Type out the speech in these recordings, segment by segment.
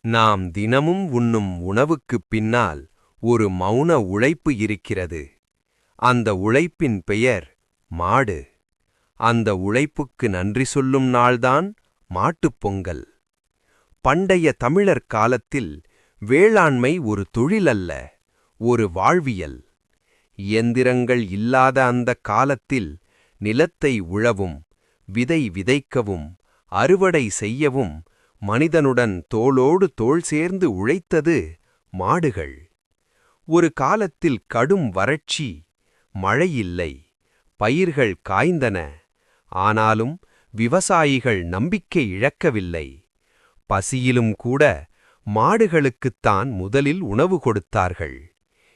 நாம் தினமும் உண்ணும் உணவுக்குப் பின்னால் ஒரு மௌன உழைப்பு இருக்கிறது. அந்த உழைப்பின் பெயர் மாடு. அந்த உழைப்புக்கு நன்றி சொல்லும் நாள்தான் மாட்டுப் பொங்கல். பண்டைய தமிழர் காலத்தில் வேளாண்மை ஒரு தொழிலல்ல, ஒரு வாழ்வியல். இயந்திரங்கள் இல்லாத அந்த காலத்தில் நிலத்தை உழவும், விதை விதைக்கவும், அறுவடை செய்யவும் மனிதனுடன் தோளோடு தோள் சேர்ந்து உழைத்தது மாடுகள். ஒரு காலத்தில் கடும் வறட்சி, மழையில்லை, பயிர்கள் காய்ந்தன. ஆனாலும் விவசாயிகள் நம்பிக்கை இழக்கவில்லை. பசியிலும் கூட மாடுகளுக்குத்தான் முதலில் உணவு கொடுத்தார்கள்.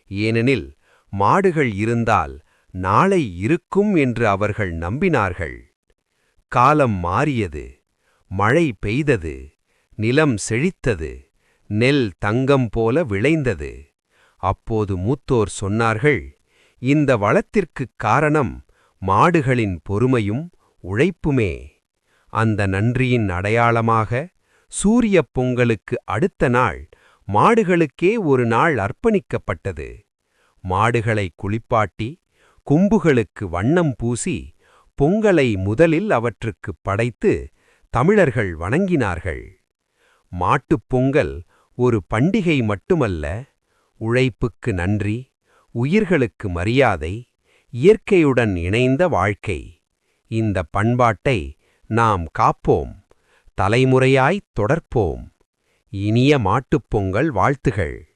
ஏனெனில் மாடுகள் இருந்தால் நாளை இருக்கும் என்று அவர்கள் நம்பினார்கள். காலம் மாறியது, மழை பெய்தது, நிலம் செழித்தது, நெல் தங்கம் போல விளைந்தது. அப்போது மூத்தோர் சொன்னார்கள், இந்த வளத்திற்குக் காரணம் மாடுகளின் பொறுமையும் உழைப்புமே. அந்த நன்றியின் அடையாளமாக சூரியப் பொங்கலுக்கு அடுத்த நாள் மாடுகளுக்கே ஒரு நாள் அர்ப்பணிக்கப்பட்டது. மாடுகளை குளிப்பாட்டி, கொம்புகளுக்கு வண்ணம் பூசி, பொங்கலை முதலில் அவற்றுக்குப் படைத்து தமிழர்கள் வணங்கினார்கள். மாட்டுப் பொங்கல் ஒரு பண்டிகை மட்டுமல்ல, உழைப்புக்கு நன்றி, உயிர்களுக்கு மரியாதை, இயற்கையுடன் இணைந்த வாழ்க்கை. இந்த பண்பாட்டை நாம் காப்போம், தலைமுறையாய்த் தொடர்ப்போம். இனிய மாட்டுப் பொங்கல் வாழ்த்துகள்.